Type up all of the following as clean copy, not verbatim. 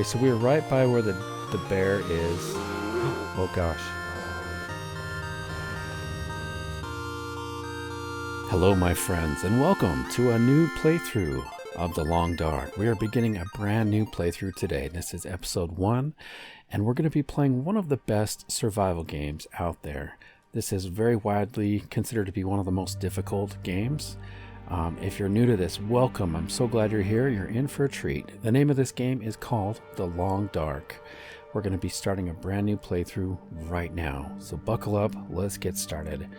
Okay, so we're right by where the bear is. Oh gosh. Hello my friends, and welcome to a new playthrough of The Long Dark. We are beginning a brand new playthrough today. This is episode 1, and we're going to be playing one of the best survival games out there. This is very widely considered to be one of the most difficult games. If you're new to this, welcome. I'm so glad you're here. You're in for a treat. The name of this game is called The Long Dark. We're going to be starting a brand new playthrough right now. So buckle up, let's get started.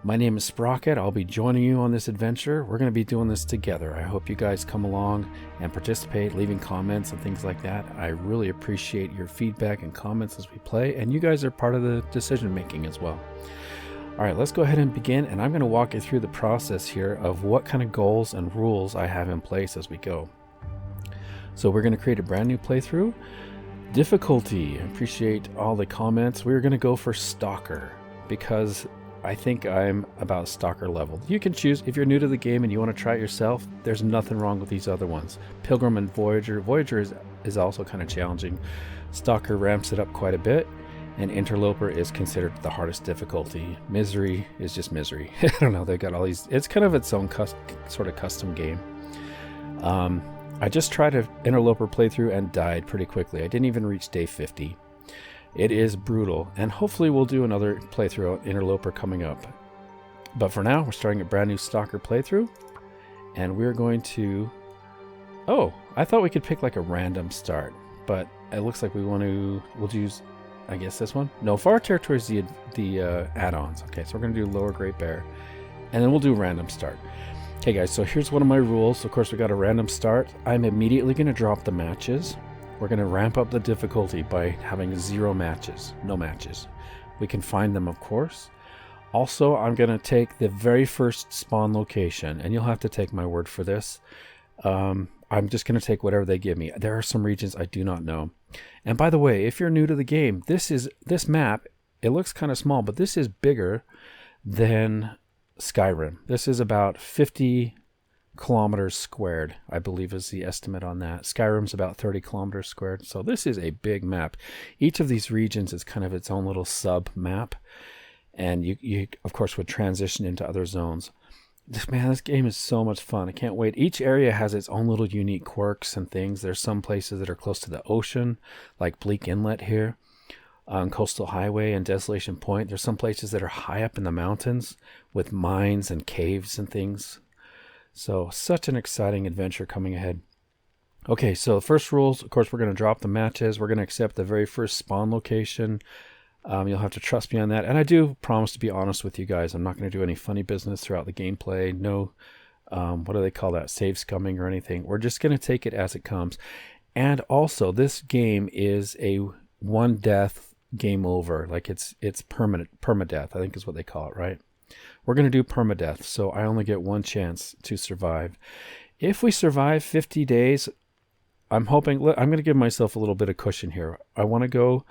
My name is Sprocket. I'll be joining you on this adventure. We're going to be doing this together. I hope you guys come along and participate, leaving comments and things like that. I really appreciate your feedback and comments as we play, and you guys are part of the decision making as well. All right, let's go ahead and begin, and I'm going to walk you through the process here of what kind of goals and rules I have in place as we go. So we're going to create a brand new playthrough. Difficulty, I appreciate all the comments. We're going to go for Stalker because I think I'm about Stalker level. You can choose, if you're new to the game and you want to try it yourself, there's nothing wrong with these other ones. Pilgrim and Voyager. Voyager is also kind of challenging. Stalker ramps it up quite a bit, and Interloper is considered the hardest difficulty. Misery is just misery. I don't know, they've got all these, it's kind of its own sort of custom game. I just tried an Interloper playthrough and died pretty quickly. I didn't even reach day 50. It is brutal, and hopefully we'll do another playthrough of Interloper coming up. But for now, we're starting a brand new Stalker playthrough, and we're going to... Oh, I thought we could pick like a random start, but it looks like we'll use, I guess, this one? No, Far Territory is the add-ons. Okay, so we're going to do Lower Great Bear, and then we'll do random start. Okay guys, so here's one of my rules. Of course, we got a random start. I'm immediately going to drop the matches. We're going to ramp up the difficulty by having 0 matches, no matches. We can find them, of course. Also, I'm going to take the very first spawn location, and you'll have to take my word for this. I'm just going to take whatever they give me. There are some regions I do not know. And by the way, if you're new to the game, this map, it looks kind of small, but this is bigger than Skyrim. This is about 50 kilometers squared, I believe is the estimate on that. Skyrim's about 30 kilometers squared, so this is a big map. Each of these regions is kind of its own little sub map, and you of course would transition into other zones. This game is so much fun. I can't wait. Each area has its own little unique quirks and things. There's some places that are close to the ocean, like Bleak Inlet here on Coastal Highway and Desolation Point. There's some places that are high up in the mountains with mines and caves and things. So, such an exciting adventure coming ahead. Okay, so the first rules, of course, we're going to drop the matches. We're going to accept the very first spawn location. You'll have to trust me on that. And I do promise to be honest with you guys. I'm not going to do any funny business throughout the gameplay. No, what do they call that? Save scumming or anything. We're just going to take it as it comes. And also, this game is a one death game over. Like it's permadeath, I think is what they call it, right? We're going to do permadeath, so I only get one chance to survive. If we survive 50 days, I'm going to give myself a little bit of cushion here. I want to go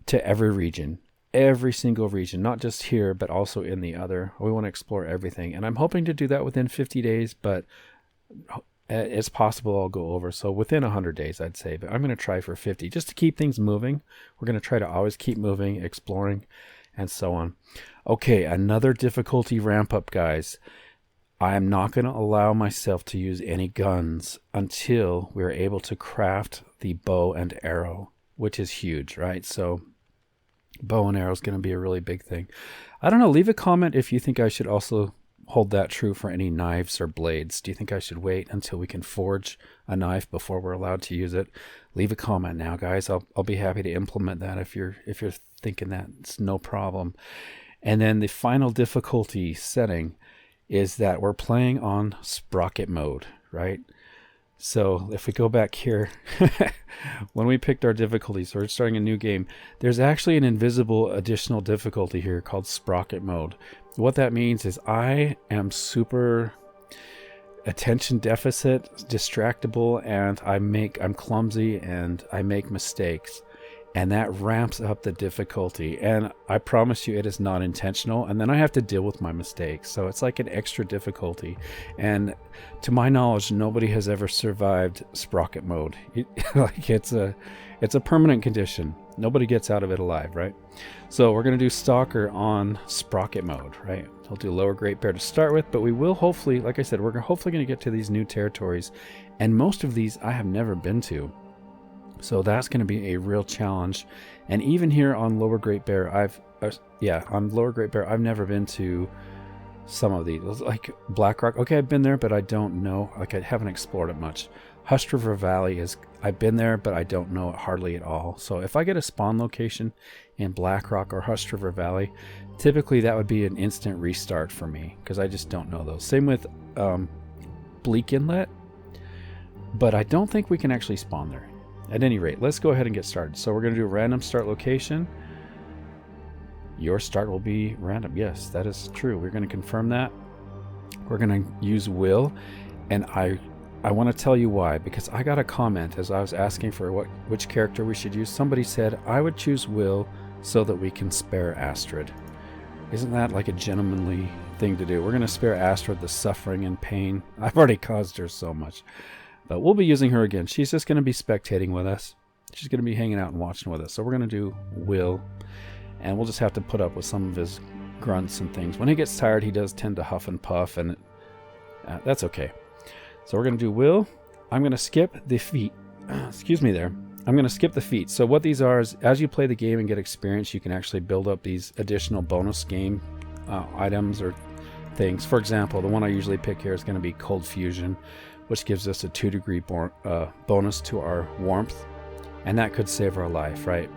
to every region, every single region, not just here, but also in the other. We want to explore everything, and I'm hoping to do that within 50 days, but it's possible I'll go over. So within 100 days, I'd say, but I'm going to try for 50 just to keep things moving. We're going to try to always keep moving, exploring, and so on. Okay, another difficulty ramp up, guys. I am not going to allow myself to use any guns until we're able to craft the bow and arrow, which is huge, right? So bow and arrow is going to be a really big thing. I don't know, leave a comment if you think I should also hold that true for any knives or blades. Do you think I should wait until we can forge a knife before we're allowed to use it? Leave a comment now, guys. I'll be happy to implement that if you're thinking that. It's no problem. And then the final difficulty setting is that we're playing on Sprocket mode, right? So if we go back here, when we picked our difficulties, so we're starting a new game, there's actually an invisible additional difficulty here called Sprocket mode. What that means is I am super attention deficit, distractible, and I'm clumsy and I make mistakes. and that ramps up the difficulty. And I promise you, it is not intentional. And then I have to deal with my mistakes. So it's like an extra difficulty. And to my knowledge, nobody has ever survived Sprocket mode. Like it's a permanent condition. Nobody gets out of it alive, right? So we're going to do Stalker on Sprocket mode, right? We'll do Lower Great Bear to start with, but we will hopefully, like I said, we're hopefully going to get to these new territories. And most of these I have never been to. So that's going to be a real challenge. And even here on Lower Great Bear, on Lower Great Bear, I've never been to some of these. Like Black Rock, okay, I've been there, but I don't know. Like I haven't explored it much. Hush River Valley I've been there, but I don't know it hardly at all. So if I get a spawn location in Black Rock or Hush River Valley, typically that would be an instant restart for me because I just don't know those. Same with Bleak Inlet, but I don't think we can actually spawn there. At any rate, let's go ahead and get started. So we're going to do a random start location. Your start will be random. Yes, that is true. We're going to confirm that. We're going to use will. And I want to tell you why. Because I got a comment as I was asking for which character we should use. Somebody said, I would choose Will so that we can spare Astrid. Isn't that like a gentlemanly thing to do? We're going to spare Astrid the suffering and pain. I've already caused her so much. But we'll be using her again. She's just going to be spectating with us. She's going to be hanging out and watching with us. So we're going to do Will. And we'll just have to put up with some of his grunts and things. When he gets tired, he does tend to huff and puff. And that's okay. So we're going to do Will. I'm going to skip the feat. Excuse me there. I'm going to skip the feat. So what these are is, as you play the game and get experience, you can actually build up these additional bonus game items or things. For example, the one I usually pick here is going to be Cold Fusion, which gives us a 2-degree bonus to our warmth, and that could save our life, right?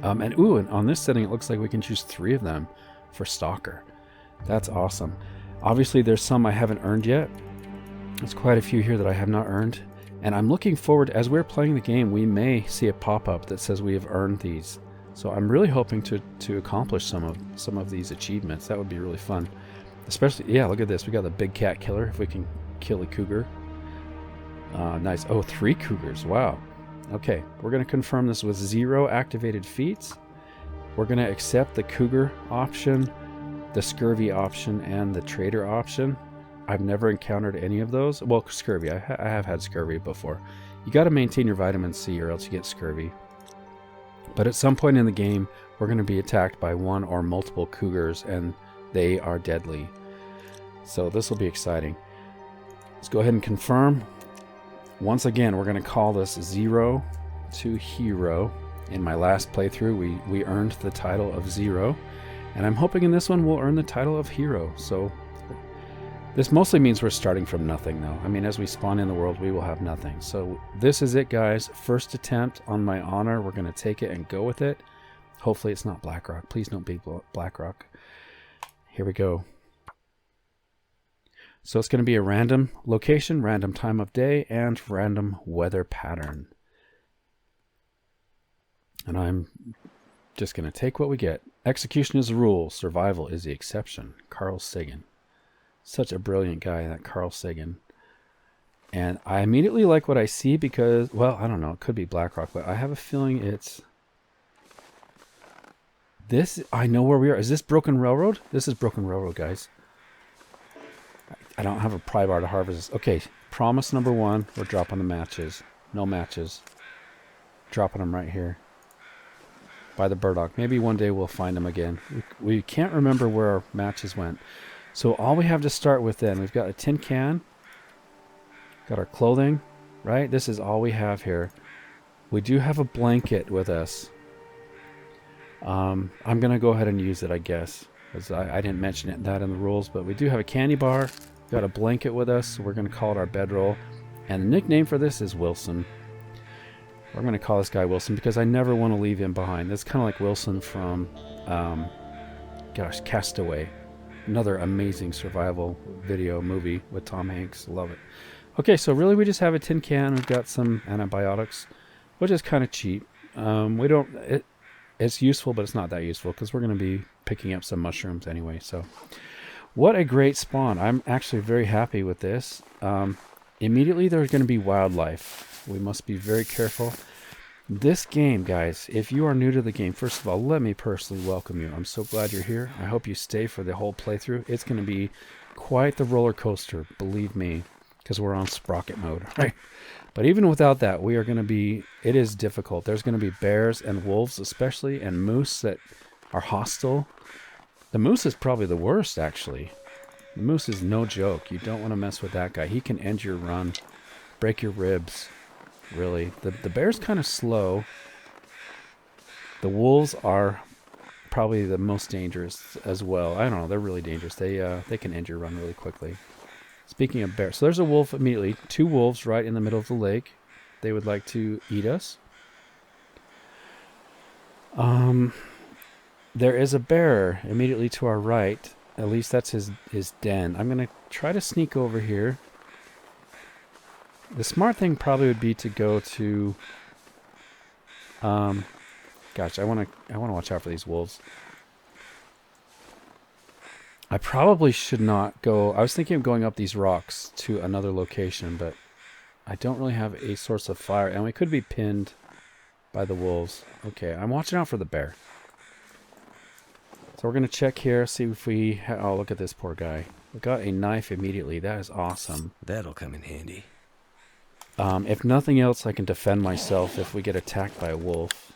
And on this setting, it looks like we can choose 3 of them for Stalker. That's awesome. Obviously, there's some I haven't earned yet. There's quite a few here that I have not earned, and I'm looking forward, as we're playing the game, we may see a pop-up that says we have earned these. So I'm really hoping to accomplish some of these achievements. That would be really fun. Especially, yeah, look at this. We got the big cat killer, if we can kill a cougar. Nice. Oh, 3 cougars. Wow. Okay, we're going to confirm this with 0 activated feats. We're going to accept the cougar option, the scurvy option, and the trader option. I've never encountered any of those. Well, scurvy. I have had scurvy before. You got to maintain your vitamin C or else you get scurvy. But at some point in the game, we're going to be attacked by one or multiple cougars, and they are deadly. So this will be exciting. Let's go ahead and confirm. Once again, we're going to call this 0 to Hero. In my last playthrough, we earned the title of 0. And I'm hoping in this one we'll earn the title of Hero. So this mostly means we're starting from nothing, though. I mean, as we spawn in the world, we will have nothing. So this is it, guys. First attempt on my honor. We're going to take it and go with it. Hopefully it's not Black Rock. Please don't be Black Rock. Here we go. So it's going to be a random location, random time of day, and random weather pattern. And I'm just going to take what we get. Execution is the rule. Survival is the exception. Carl Sagan. Such a brilliant guy, that Carl Sagan. And I immediately like what I see because, well, I don't know. It could be Black Rock, but I have a feeling it's... This, I know where we are. Is this Broken Railroad? This is Broken Railroad, guys. I don't have a pry bar to harvest. Okay, promise number 1, we're dropping the matches. No matches. Dropping them right here. By the burdock. Maybe one day we'll find them again. We can't remember where our matches went. So all we have to start with then, we've got a tin can. Got our clothing, right? This is all we have here. We do have a blanket with us. I'm going to go ahead and use it, I guess. Because I didn't mention that in the rules, but we do have a candy bar. Got a blanket with us, so we're going to call it our bedroll. And the nickname for this is Wilson. We're going to call this guy Wilson because I never want to leave him behind. That's kind of like Wilson from, Castaway. Another amazing survival video movie with Tom Hanks. Love it. Okay, so really we just have a tin can. We've got some antibiotics, which is kind of cheap. It's useful, but it's not that useful because we're going to be picking up some mushrooms anyway. So what a great spawn. I'm actually very happy with this. Immediately there's going to be wildlife. We must be very careful. This game, guys, if you are new to the game, first of all, let me personally welcome you. I'm so glad you're here. I hope you stay for the whole playthrough. It's going to be quite the roller coaster, believe me, because we're on Sprocket mode, right? But even without that, we are going to be, it is difficult. There's going to be bears and wolves especially, and moose that are hostile. The moose is probably the worst, actually. The moose is no joke. You don't want to mess with that guy. He can end your run, break your ribs. Really, the bear's kind of slow. The wolves are probably the most dangerous as well. I don't know, they're really dangerous. They can end your run really quickly. Speaking of bears, so there's a wolf immediately. 2 wolves right in the middle of the lake. They would like to eat us. There is a bear immediately to our right. At least that's his den. I'm gonna try to sneak over here. The smart thing probably would be to go to, gosh, I want to watch out for these wolves. I probably should not go. I was thinking of going up these rocks to another location, but I don't really have a source of fire, and we could be pinned by the wolves. Okay, I'm watching out for the bear. So we're going to check here, see if we, oh, look at this poor guy. We got a knife immediately. That is awesome. That'll come in handy. If nothing else, I can defend myself if we get attacked by a wolf.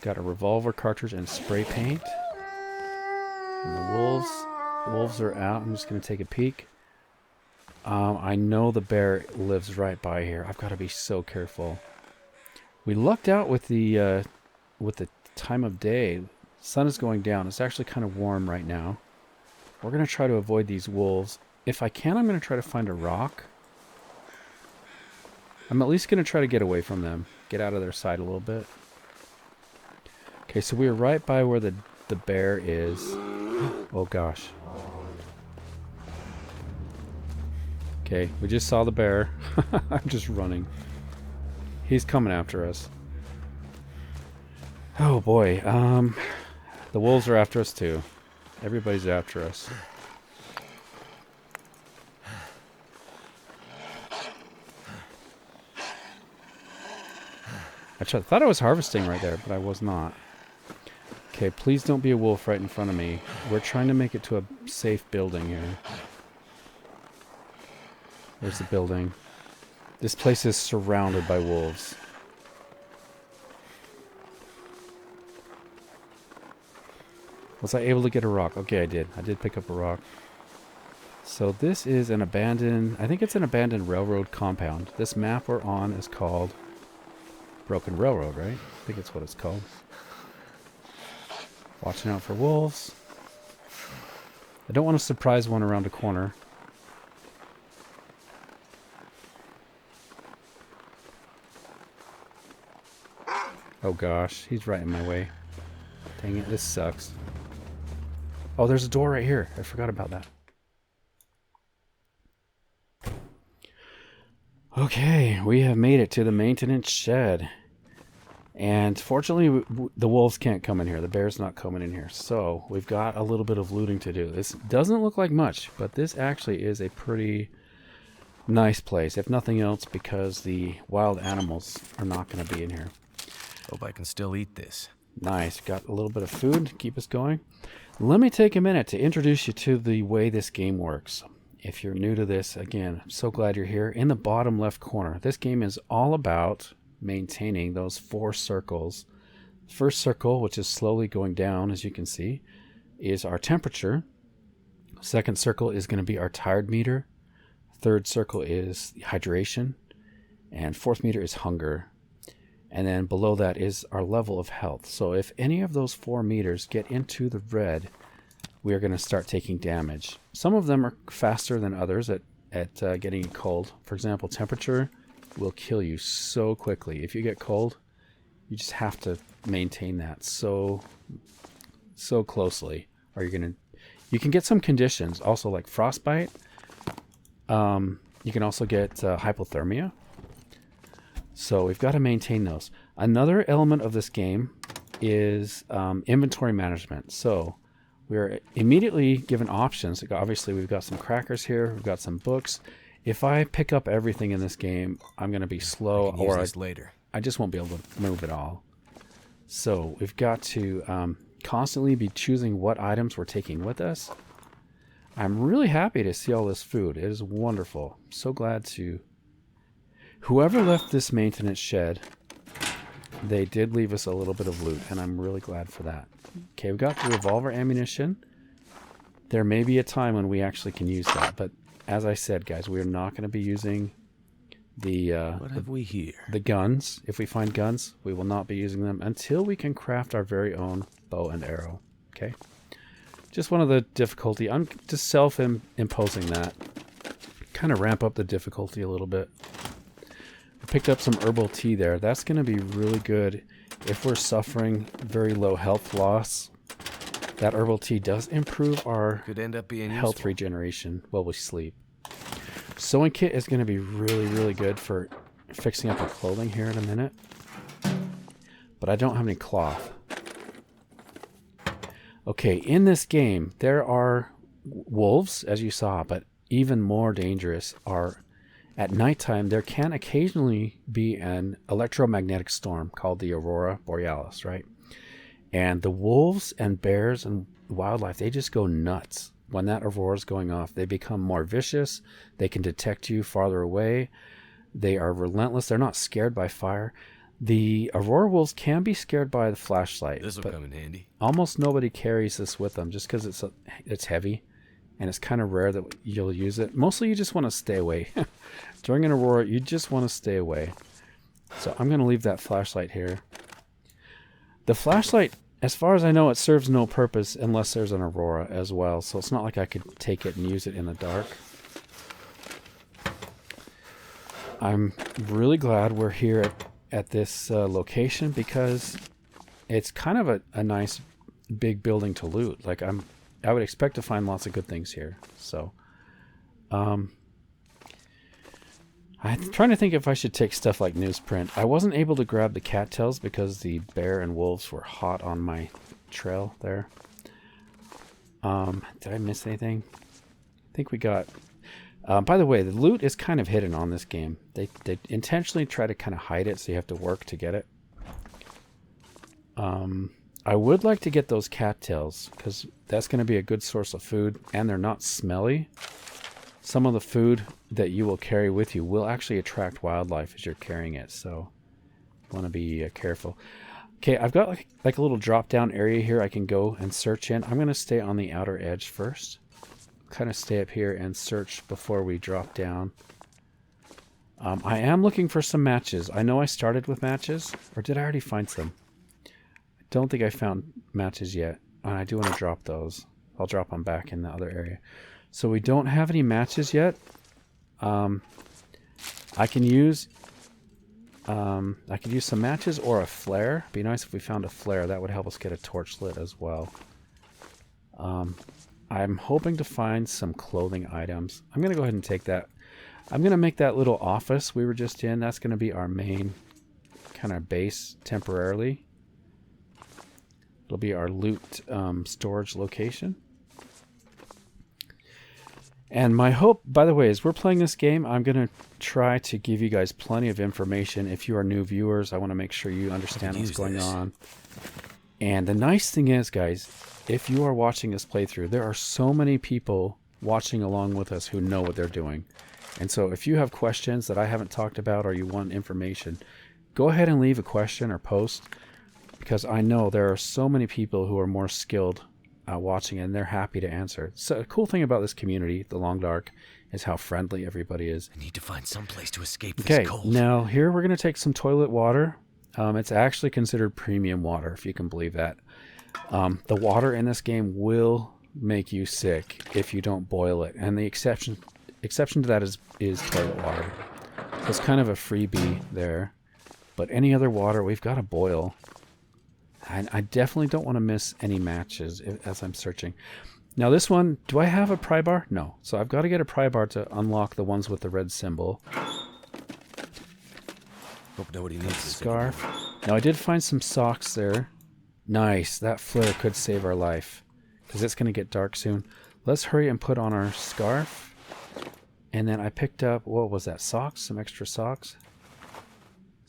Got a revolver cartridge and spray paint. And the wolves are out. I'm just going to take a peek. I know the bear lives right by here. I've got to be so careful. We lucked out with the time of day. The sun is going down. It's actually kind of warm right now. We're going to try to avoid these wolves. If I can, I'm going to try to find a rock. I'm at least going to try to get away from them. Get out of their sight a little bit. Okay, so we are right by where the bear is. Oh, gosh. Okay, we just saw the bear. I'm just running. He's coming after us. Oh, boy. The wolves are after us, too. Everybody's after us. I thought I was harvesting right there, but I was not. Okay, please don't be a wolf right in front of me. We're trying to make it to a safe building here. There's the building. This place is surrounded by wolves. Was I able to get a rock? Okay, I did. I did pick up a rock. So this is an abandoned, I think it's an abandoned railroad compound. This map we're on is called Broken Railroad, right? I think it's what it's called. Watching out for wolves. I don't want to surprise one around a corner. Oh gosh, he's right in my way. Dang it, this sucks. Oh, there's a door right here. I forgot about that. Okay, we have made it to the maintenance shed. And fortunately, the wolves can't come in here. The bear's not coming in here. So we've got a little bit of looting to do. This doesn't look like much, but this actually is a pretty nice place. If nothing else, because the wild animals are not going to be in here. Hope I can still eat this. Nice. Got a little bit of food to keep us going. Let me take a minute to introduce you to the way this game works. If you're new to this, again, I'm so glad you're here. In the bottom left corner, this game is all about maintaining those 4 circles. First circle, which is slowly going down, as you can see, is our temperature. Second circle is going to be our tired meter. Third circle is hydration. And fourth meter is hunger. And then below that is our level of health. So if any of those 4 meters get into the red, we are going to start taking damage. Some of them are faster than others at getting cold. For example, temperature will kill you so quickly. If you get cold, you just have to maintain that so closely, or you can get some conditions also, like frostbite. You can also get hypothermia. So we've got to maintain those. Another element of this game is inventory management. So we're immediately given options. Obviously, we've got some crackers here. We've got some books. If I pick up everything in this game, I'm going to be slow. I can use this later. I just won't be able to move it all. So we've got to constantly be choosing what items we're taking with us. I'm really happy to see all this food. It is wonderful. So glad to... Whoever left this maintenance shed, they did leave us a little bit of loot, and I'm really glad for that. Okay, we've got the revolver ammunition. There may be a time when we actually can use that, but as I said, guys, we're not going to be using what have we here? The guns. If we find guns, we will not be using them until we can craft our very own bow and arrow. Okay? Just one of the difficulty. I'm just self-imposing that. Kind of ramp up the difficulty a little bit. I picked up some herbal tea there. That's going to be really good if we're suffering very low health loss. That herbal tea does improve our Could end up being health useful. regeneration while we sleep. Sewing kit is going to be really, really good for fixing up our clothing here in a minute. But I don't have any cloth. Okay, in this game, there are wolves, as you saw, but even more dangerous are at nighttime. There can occasionally be an electromagnetic storm called the Aurora Borealis, right? And the wolves and bears and wildlife, they just go nuts. When that aurora is going off, they become more vicious. They can detect you farther away. They are relentless. They're not scared by fire. The aurora wolves can be scared by the flashlight. This will come in handy. Almost nobody carries this with them just because it's heavy, and it's kind of rare that you'll use it. Mostly you just want to stay away. During an aurora, you just want to stay away. So I'm going to leave that flashlight here. The flashlight, as far as I know, it serves no purpose unless there's an aurora as well. So it's not like I could take it and use it in the dark. I'm really glad we're here at this location because it's kind of a nice big building to loot. Like I would expect to find lots of good things here. So I'm trying to think if I should take stuff like newsprint. I wasn't able to grab the cattails because the bear and wolves were hot on my trail there. Did I miss anything? I think we got... by the way, the loot is kind of hidden on this game. They intentionally try to kind of hide it, so you have to work to get it. I would like to get those cattails, because that's going to be a good source of food, and they're not smelly. Some of the food that you will carry with you will actually attract wildlife as you're carrying it, so you want to be careful. Okay, I've got like a little drop-down area here I can go and search in. I'm going to stay on the outer edge first. Kind of stay up here and search before we drop down. I am looking for some matches. I know I started with matches, or did I already find some? I don't think I found matches yet, and I do want to drop those. I'll drop them back in the other area. So we don't have any matches yet. I can use some matches or a flare. It'd be nice if we found a flare. That would help us get a torch lit as well. I'm hoping to find some clothing items. I'm going to go ahead and take that. I'm going to make that little office we were just in. That's going to be our main kind of base temporarily. It'll be our loot storage location. And my hope, by the way, as we're playing this game, I'm going to try to give you guys plenty of information. If you are new viewers, I want to make sure you understand what's going on. And the nice thing is, guys, if you are watching this playthrough, there are so many people watching along with us who know what they're doing. And so if you have questions that I haven't talked about or you want information, go ahead and leave a question or post, because I know there are so many people who are more skilled watching, and they're happy to answer. So the cool thing about this community, the Long Dark, is how friendly everybody is. I need to find some place to escape Okay, this cold. now here we're going to take some toilet water. It's actually considered premium water, if you can believe that. The water in this game will make you sick if you don't boil it, and the exception to that is toilet water. So it's kind of a freebie there. But any other water, we've got to boil. I definitely don't want to miss any matches as I'm searching. Now this one, do I have a pry bar? No. So I've got to get a pry bar to unlock the ones with the red symbol. Hope nobody needs this. Scarf. Now I did find some socks there. Nice. That flare could save our life, because it's going to get dark soon. Let's hurry and put on our scarf. And then I picked up, what was that, socks? Some extra socks.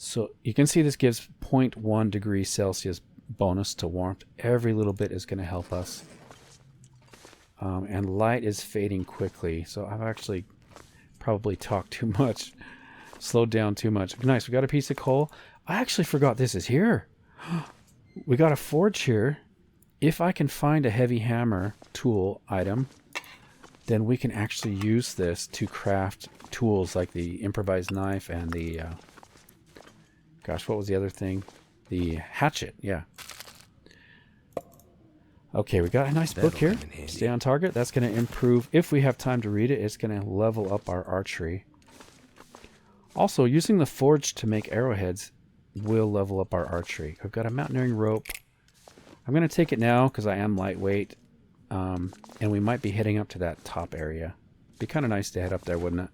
So you can see this gives 0.1 degrees Celsius bonus to warmth. Every little bit is going to help us. And light is fading quickly. So I've actually probably talked too much. Slowed down too much. Nice, we got a piece of coal. I actually forgot this is here. We got a forge here. If I can find a heavy hammer tool item, then we can actually use this to craft tools like the improvised knife and the... gosh, what was the other thing? The hatchet, yeah. Okay, we got a nice book here. Stay on target. That's going to improve. If we have time to read it, it's going to level up our archery. Also, using the forge to make arrowheads will level up our archery. I've got a mountaineering rope. I'm going to take it now because I am lightweight. And we might be heading up to that top area. Be kind of nice to head up there, wouldn't it?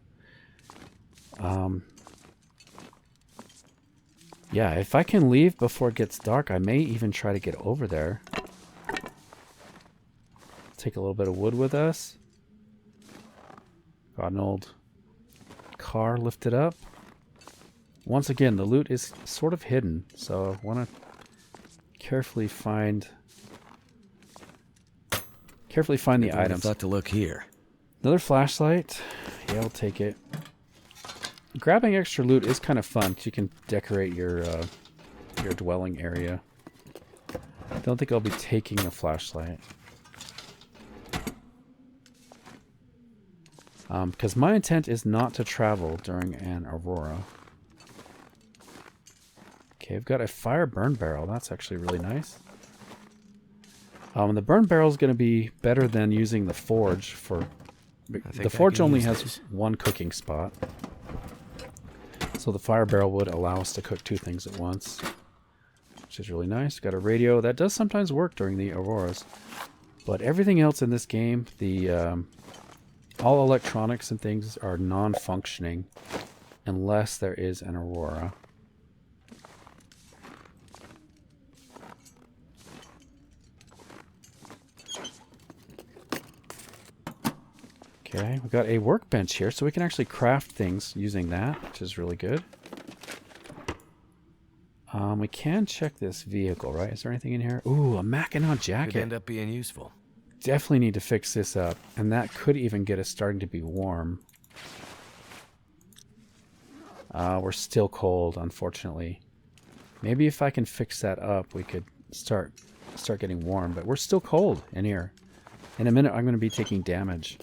Yeah, if I can leave before it gets dark, I may even try to get over there. Take a little bit of wood with us. Got an old car lifted up. Once again, the loot is sort of hidden, so I want to carefully find the items. Thought to look here. Another flashlight. Yeah, I'll take it. Grabbing extra loot is kind of fun. You can decorate your dwelling area. Don't think I'll be taking a flashlight. Because my intent is not to travel during an aurora. Okay, I've got a fire burn barrel. That's actually really nice. The burn barrel is going to be better than using the forge for... The forge only has one cooking spot. So the fire barrel would allow us to cook two things at once. Which is really nice. Got a radio. That does sometimes work during the auroras. But everything else in this game, all electronics and things are non-functioning unless there is an aurora. Okay, we've got a workbench here, so we can actually craft things using that, which is really good. We can check this vehicle, right? Is there anything in here? Ooh, a Mackinac jacket. Could end up being useful. Definitely need to fix this up, and that could even get us starting to be warm. We're still cold, unfortunately. Maybe if I can fix that up, we could start getting warm, but we're still cold in here. In a minute, I'm going to be taking damage.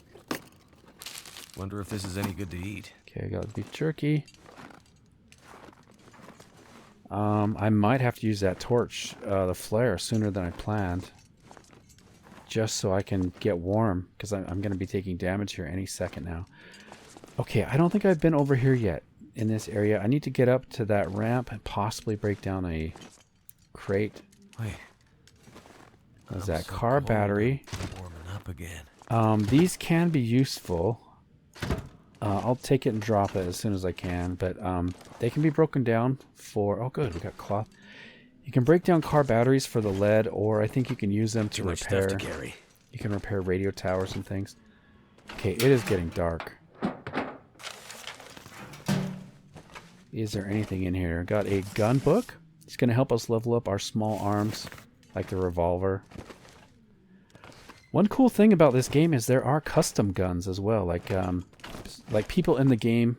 Wonder if this is any good to eat. Okay, I got beef jerky. I might have to use that torch, the flare, sooner than I planned. Just so I can get warm, because I'm going to be taking damage here any second now. Okay, I don't think I've been over here yet in this area. I need to get up to that ramp and possibly break down a crate. Wait. There's that car battery. Warming up again. These can be useful. I'll take it and drop it as soon as I can, but they can be broken down for... Oh, good, we got cloth. You can break down car batteries for the lead, or I think you can use them to repair... Stuff to carry. You can repair radio towers and things. Okay, it is getting dark. Is there anything in here? Got a gun book. It's going to help us level up our small arms, like the revolver. One cool thing about this game is there are custom guns as well, like people in the game,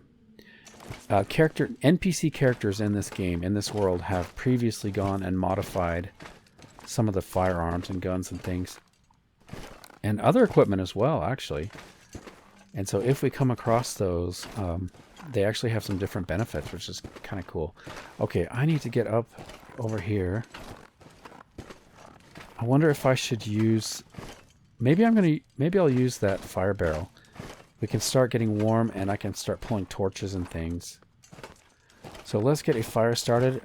NPC characters in this game, in this world, have previously gone and modified some of the firearms and guns and things, and other equipment as well, actually. And so if we come across those, they actually have some different benefits, which is kind of cool. Okay, I need to get up over here. I wonder if I should use... Maybe I'll use that fire barrel. We can start getting warm, and I can start pulling torches and things. So let's get a fire started.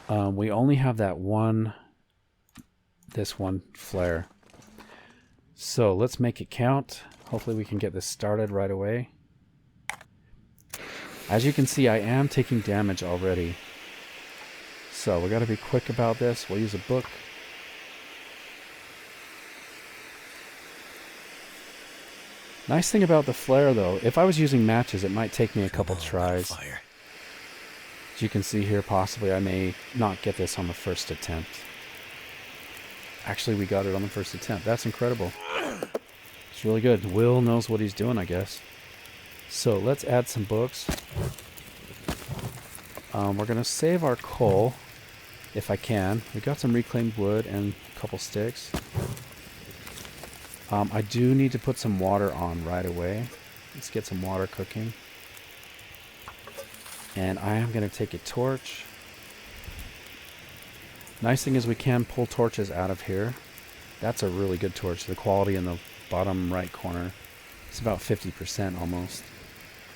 We only have this one flare. So let's make it count. Hopefully we can get this started right away. As you can see, I am taking damage already. So we got to be quick about this. We'll use a book. Nice thing about the flare, though, if I was using matches, it might take me a couple tries. As you can see here, possibly I may not get this on the first attempt. Actually, we got it on the first attempt. That's incredible. It's really good. Will knows what he's doing, I guess. So let's add some books. We're going to save our coal, if I can. We got some reclaimed wood and a couple sticks. I do need to put some water on right away. Let's get some water cooking. And I am going to take a torch. Nice thing is we can pull torches out of here. That's a really good torch. The quality in the bottom right corner, it's about 50% almost.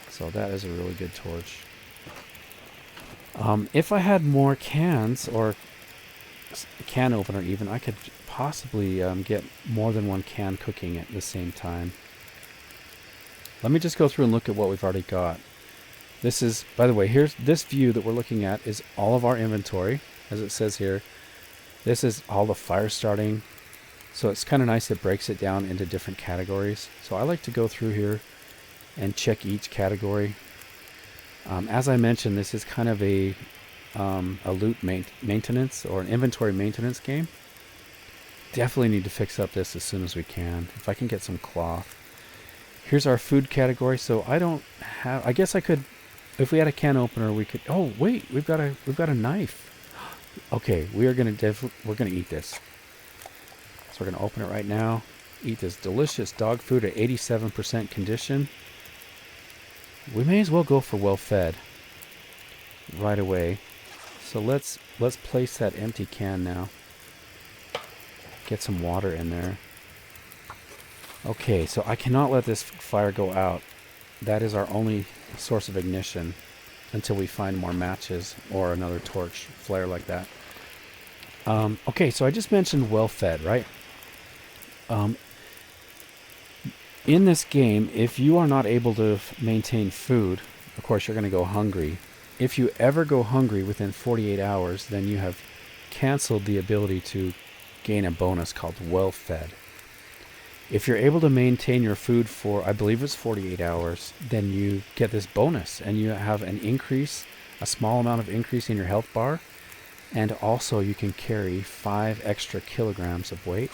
So that is a really good torch. If I had more cans, or a can opener even, I could possibly get more than one can cooking at the same time. Let me just go through and look at what we've already got. This is, by the way, here's this view that we're looking at is all of our inventory, as it says here. This is all the fire starting. So it's kind of nice, it breaks it down into different categories. So I like to go through here and check each category. As I mentioned, this is kind of a loot maintenance or an inventory maintenance game. Definitely need to fix up this as soon as we can. If I can get some cloth. Here's our food category. So I don't have, I guess I could, if we had a can opener, we could, oh wait, we've got a knife. Okay, we're gonna eat this. So we're gonna open it right now. Eat this delicious dog food at 87% condition. We may as well go for well fed right away. So let's place that empty can now. Get some water in there. Okay, so I cannot let this fire go out. That is our only source of ignition until we find more matches or another torch flare like that. Okay, so I just mentioned well fed, right? In this game, if you are not able to maintain food, of course you're going to go hungry. If you ever go hungry within 48 hours, then you have canceled the ability to gain a bonus called well fed. If you're able to maintain your food for, I believe it's 48 hours, then you get this bonus and you have an increase, a small amount of increase in your health bar, and also you can carry 5 extra kilograms of weight.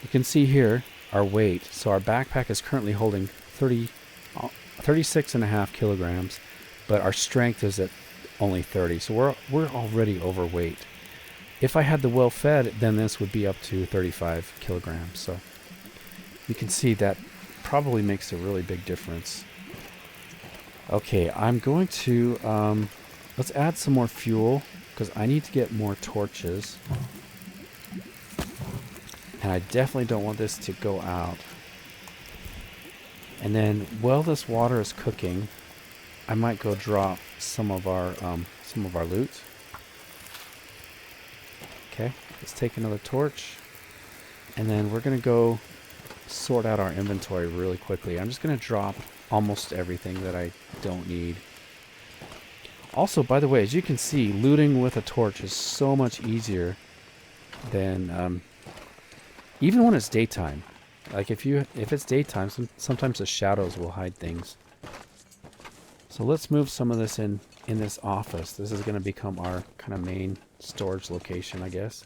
You can see here our weight. So our backpack is currently holding 36.5 kilograms, but our strength is at only 30. So we're already overweight. If I had the well fed, then this would be up to 35 kilograms. So you can see that probably makes a really big difference. Okay, I'm going to let's add some more fuel because I need to get more torches. And I definitely don't want this to go out. And then while this water is cooking, I might go drop some of our loot. Okay, let's take another torch. And then we're going to go sort out our inventory really quickly. I'm just going to drop almost everything that I don't need. Also, by the way, as you can see, looting with a torch is so much easier than even when it's daytime. Like if it's daytime, sometimes the shadows will hide things. So let's move some of this in this office. This is going to become our kind of main storage location, I guess.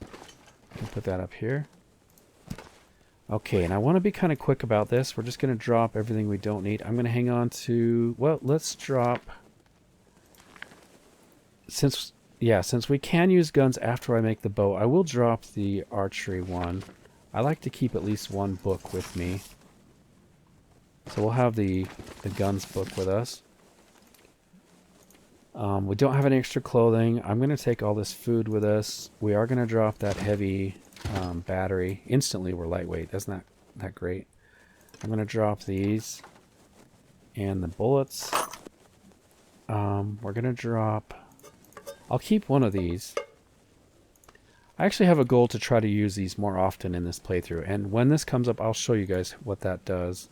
I can put that up here. Okay, and I want to be kind of quick about this. We're just going to drop everything we don't need. I'm going to hang on to, well, let's drop, since we can use guns after I make the bow, I will drop the archery one. I like to keep at least one book with me. So we'll have the guns book with us. We don't have any extra clothing. I'm going to take all this food with us. We are going to drop that heavy battery. Instantly we're lightweight. That's not that great. I'm going to drop these and the bullets. We're going to drop... I'll keep one of these. I actually have a goal to try to use these more often in this playthrough. And when this comes up, I'll show you guys what that does.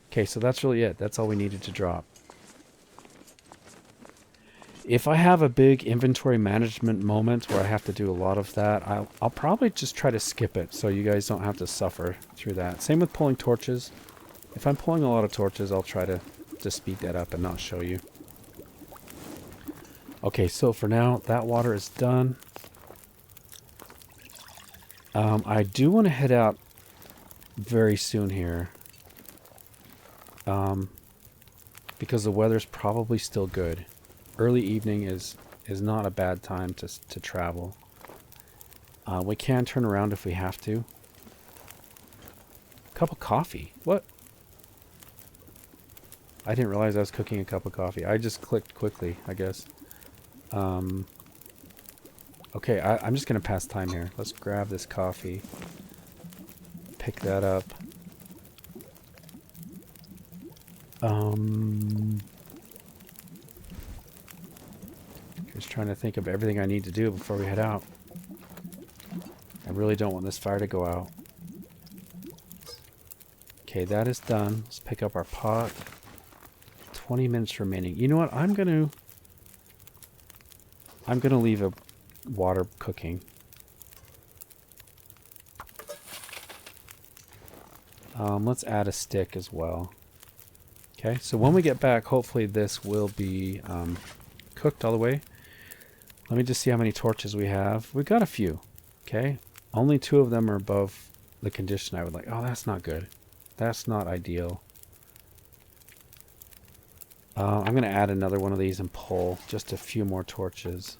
Okay, so that's really it. That's all we needed to drop. If I have a big inventory management moment where I have to do a lot of that, I'll probably just try to skip it so you guys don't have to suffer through that. Same with pulling torches. If I'm pulling a lot of torches, I'll try to speed that up and not show you. Okay, so for now, that water is done. I do want to head out very soon here. Because the weather's probably still good. Early evening is not a bad time to travel. We can turn around if we have to. Cup of coffee. What? I didn't realize I was cooking a cup of coffee. I just clicked quickly, I guess. Okay, I'm just going to pass time here. Let's grab this coffee. Pick that up. Just trying to think of everything I need to do before we head out. I really don't want this fire to go out. Okay, that is done. Let's pick up our pot. 20 minutes remaining. You know what? I'm gonna leave a water cooking. Let's add a stick as well. Okay, so when we get back, hopefully this will be cooked all the way. Let me just see how many torches we have. We've got a few. Okay, only 2 of them are above the condition I would like. Oh, that's not good. That's not ideal. I'm going to add another one of these and pull just a few more torches.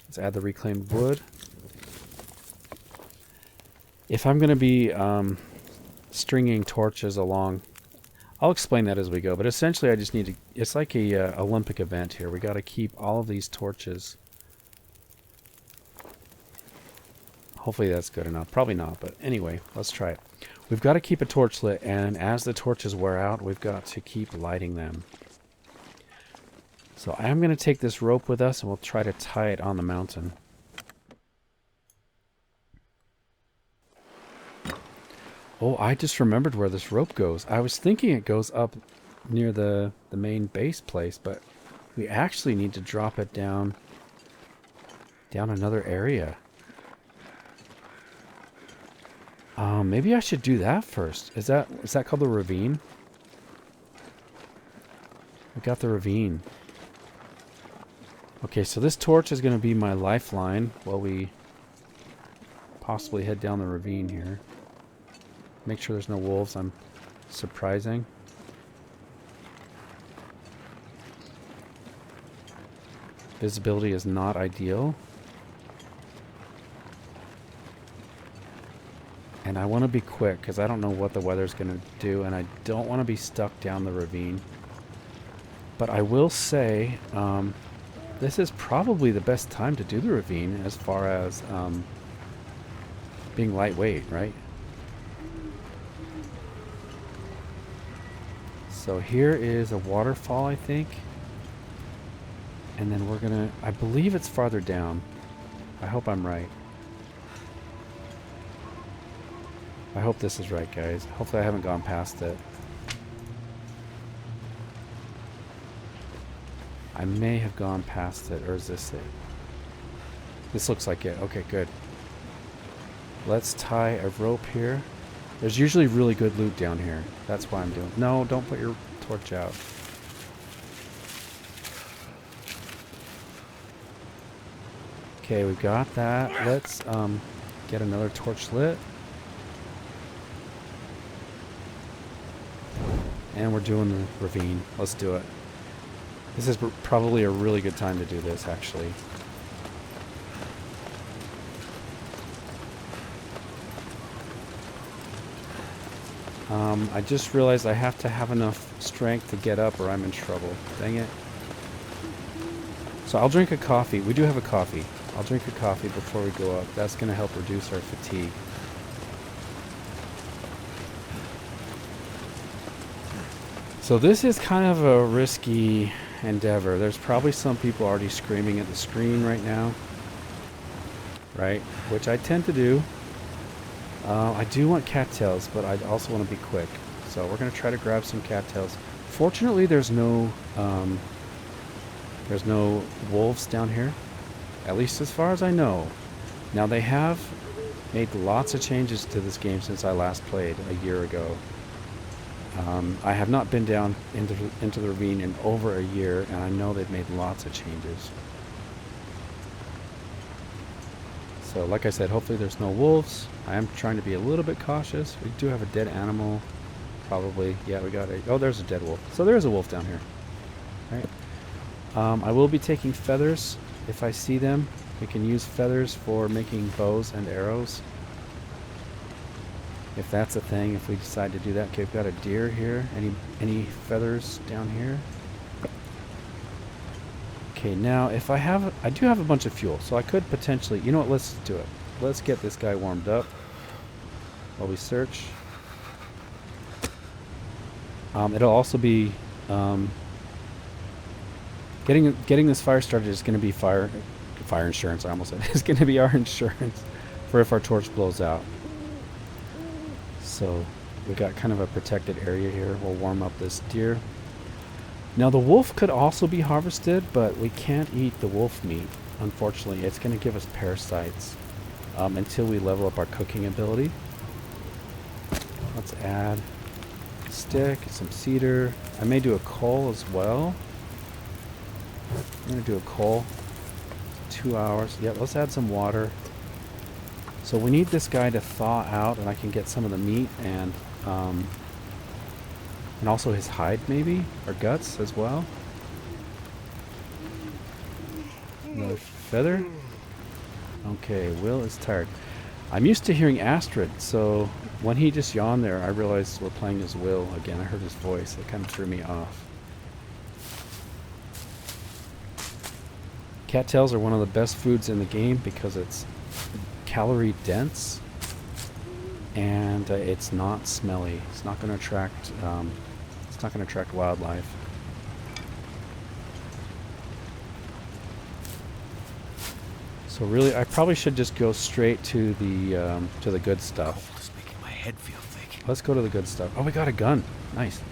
Let's add the reclaimed wood. If I'm going to be stringing torches along, I'll explain that as we go, but essentially I just need to, it's like a Olympic event here. We got to keep all of these torches. Hopefully that's good enough. Probably not, but anyway, let's try it. We've got to keep a torch lit, and as the torches wear out, we've got to keep lighting them. So I'm going to take this rope with us, and we'll try to tie it on the mountain. Oh, I just remembered where this rope goes. I was thinking it goes up near the main base place, but we actually need to drop it down another area. Maybe I should do that first. Is that called the ravine? We got the ravine. Okay, so this torch is going to be my lifeline while we possibly head down the ravine here. Make sure there's no wolves. I'm surprising. Visibility is not ideal. And I want to be quick because I don't know what the weather's going to do, and I don't want to be stuck down the ravine. But I will say, this is probably the best time to do the ravine as far as being lightweight, right? So here is a waterfall, I think. And then we're going to, I believe it's farther down. I hope I'm right. I hope this is right, guys. Hopefully I haven't gone past it. I may have gone past it, or is this it? This looks like it. Okay, good. Let's tie a rope here. There's usually really good loot down here. That's why I'm doing. No, don't put your torch out. Okay, we got that. Let's get another torch lit. And we're doing the ravine. Let's do it. This is probably a really good time to do this, actually. I just realized I have to have enough strength to get up or I'm in trouble. Dang it. So I'll drink a coffee. We do have a coffee. I'll drink a coffee before we go up. That's going to help reduce our fatigue. So this is kind of a risky endeavor. There's probably some people already screaming at the screen right now. Right? Which I tend to do. I do want cattails, but I also want to be quick. So we're going to try to grab some cattails. Fortunately, there's no wolves down here. At least as far as I know. Now they have made lots of changes to this game since I last played a year ago. I have not been down into the ravine in over a year, and I know they've made lots of changes. So like I said, hopefully there's no wolves. I am trying to be a little bit cautious. We do have a dead animal, probably. Yeah, we got a... Oh, there's a dead wolf. So there is a wolf down here. Right. I will be taking feathers if I see them. We can use feathers for making bows and arrows. If that's a thing, if we decide to do that. Okay, we've got a deer here. Any feathers down here? Okay, now if I do have a bunch of fuel, so I could potentially, you know what, let's do it. Let's get this guy warmed up while we search. It'll also be, getting this fire started is going to be fire insurance, I almost said. It's going to be our insurance for if our torch blows out. So we got kind of a protected area here. We'll warm up this deer. Now the wolf could also be harvested, but we can't eat the wolf meat. Unfortunately, it's going to give us parasites until we level up our cooking ability. Let's add a stick, some cedar. I may do a coal as well. I'm going to do a coal. 2 hours. Yeah, let's add some water. So we need this guy to thaw out, and I can get some of the meat and also his hide maybe, or guts as well. Another feather. Okay, Will is tired. I'm used to hearing Astrid, so when he just yawned there, I realized we're playing as Will again. I heard his voice. It kind of threw me off. Cattails are one of the best foods in the game because it's calorie dense and it's not smelly. It's not going to attract wildlife. So really, I probably should just go straight to the good stuff. Cold is making my head feel thick. Let's go to the good stuff. Oh, we got a gun. Nice.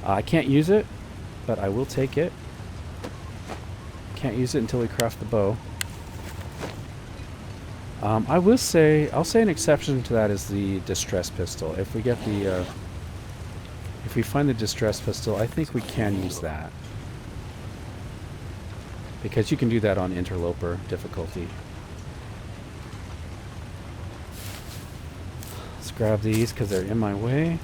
I can't use it, but I will take it. Can't use it until we craft the bow. I'll say an exception to that is the distress pistol. If we get the, if we find the distress pistol, I think we can use that. Because you can do that on interloper difficulty. Let's grab these because they're in my way.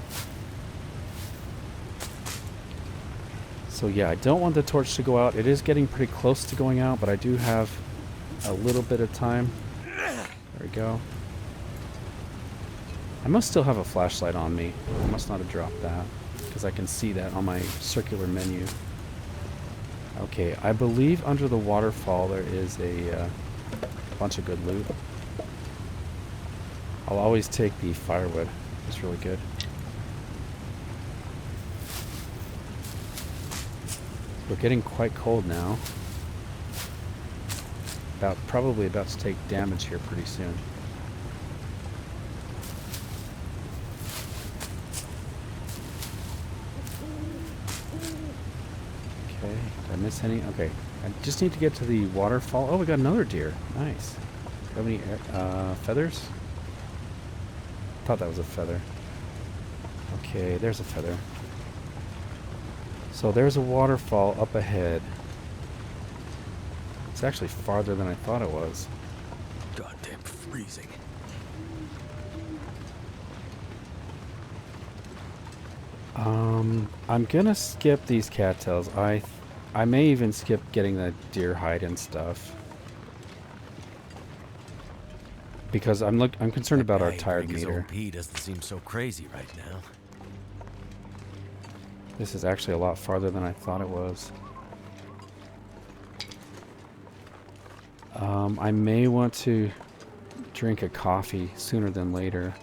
So yeah, I don't want the torch to go out. It is getting pretty close to going out, but I do have a little bit of time. There we go. I must still have a flashlight on me. I must not have dropped that because I can see that on my circular menu. Okay, I believe under the waterfall there is a bunch of good loot. I'll always take the firewood. It's really good. We're getting quite cold now. Probably about to take damage here pretty soon. Okay, did I miss any? Okay, I just need to get to the waterfall. Oh, we got another deer. Nice. Do you have any feathers? I thought that was a feather. Okay, there's a feather. So there's a waterfall up ahead. It's actually farther than I thought it was. Goddamn freezing. I'm gonna skip these cattails. I may even skip getting the deer hide and stuff. Because I'm concerned about our tired meter. OP doesn't seem so crazy right now. This is actually a lot farther than I thought it was. I may want to drink a coffee sooner than later.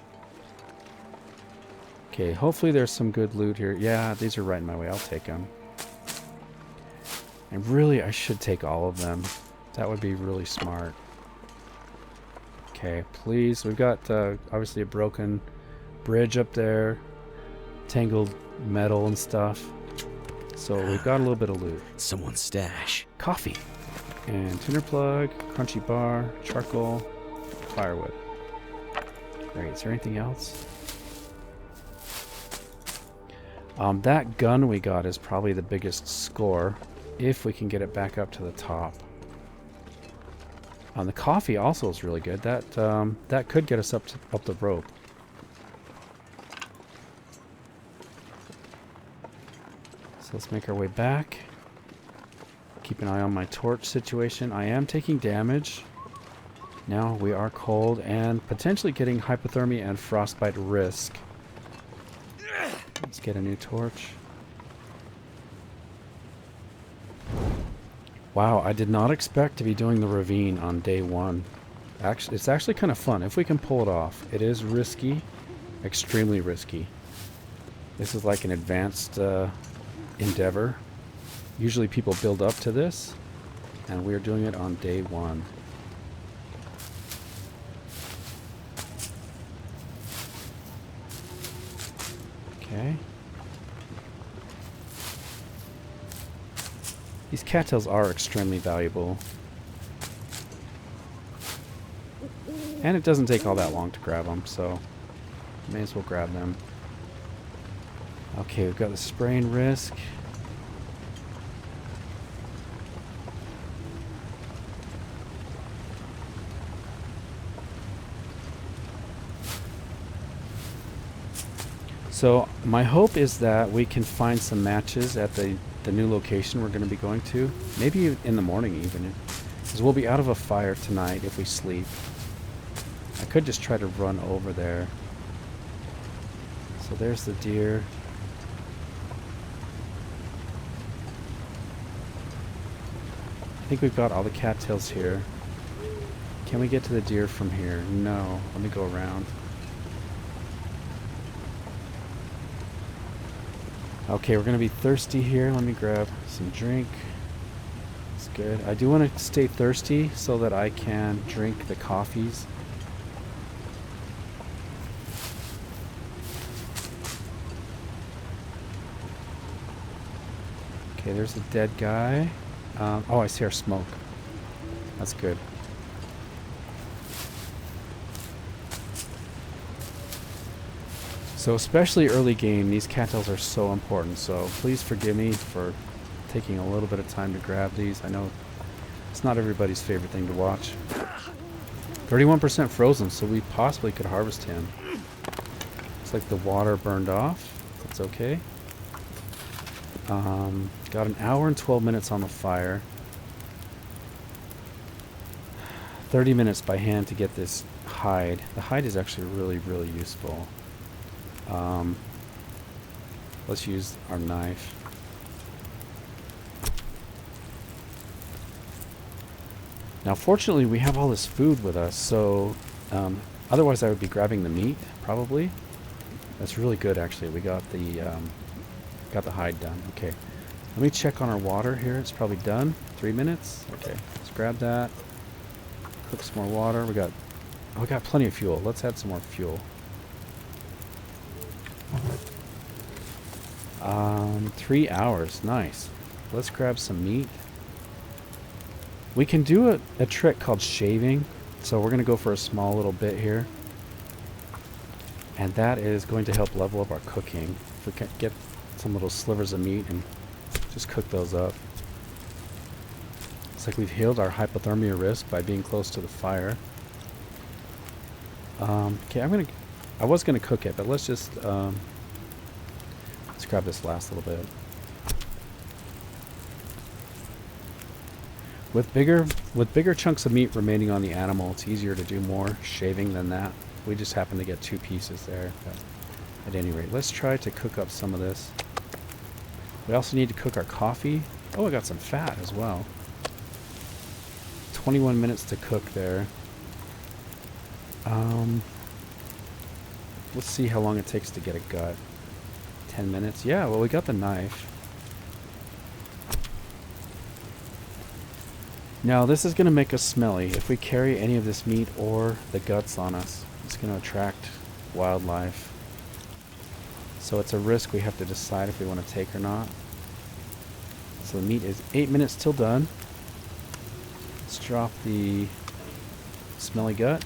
Okay, hopefully there's some good loot here. Yeah, these are right in my way. I'll take them. And really, I should take all of them. That would be really smart. Okay, please. We've got obviously a broken bridge up there. Tangled metal and stuff. So we've got a little bit of loot. Someone's stash. Coffee. And tinder plug, crunchy bar, charcoal, firewood. Great. Is there anything else? That gun we got is probably the biggest score, if we can get it back up to the top. The coffee also is really good. That could get us up the rope. So let's make our way back. Keep an eye on my torch situation. I am taking damage. Now we are cold and potentially getting hypothermia and frostbite risk. Let's get a new torch. Wow, I did not expect to be doing the ravine on day one. It's actually kind of fun if we can pull it off. It is risky, extremely risky. This is like an advanced endeavor. Usually people build up to this, and we're doing it on day one. Okay. These cattails are extremely valuable. And it doesn't take all that long to grab them, so may as well grab them. Okay, we've got the spraying risk. So my hope is that we can find some matches at the new location we're going to be going to. Maybe in the morning even. Because we'll be out of a fire tonight if we sleep. I could just try to run over there. So there's the deer. I think we've got all the cattails here. Can we get to the deer from here? No. Let me go around. Okay, we're going to be thirsty here. Let me grab some drink. That's good. I do want to stay thirsty so that I can drink the coffees. Okay, there's a dead guy. Oh, I see our smoke. That's good. So especially early game, these cattails are so important. So please forgive me for taking a little bit of time to grab these. I know it's not everybody's favorite thing to watch. 31% frozen, so we possibly could harvest him. Looks like the water burned off. That's okay. Got an hour and 12 minutes on the fire. 30 minutes by hand to get this hide. The hide is actually really, really useful. Let's use our knife. Now fortunately we have all this food with us, so otherwise I would be grabbing the meat probably. That's really good actually. We got the hide done. Okay, let me check on our water here. It's probably done. 3 minutes. Okay, let's grab that. Cook some more water. We got plenty of fuel. Let's add some more fuel. 3 hours. Nice. Let's grab some meat. We can do a trick called shaving. So we're going to go for a small little bit here. And that is going to help level up our cooking. If we can get some little slivers of meat and just cook those up. It's like we've healed our hypothermia risk by being close to the fire. Okay, I was gonna cook it, but let's just let's grab this last little bit. With bigger chunks of meat remaining on the animal, it's easier to do more shaving than that. We just happen to get 2 pieces there. But at any rate, let's try to cook up some of this. We also need to cook our coffee. Oh, I got some fat as well. 21 minutes to cook there. Let's see how long it takes to get a gut. 10 minutes. Yeah, well, we got the knife. Now, this is going to make us smelly. If we carry any of this meat or the guts on us, it's going to attract wildlife. So it's a risk we have to decide if we want to take or not. So the meat is 8 minutes till done. Let's drop the smelly gut.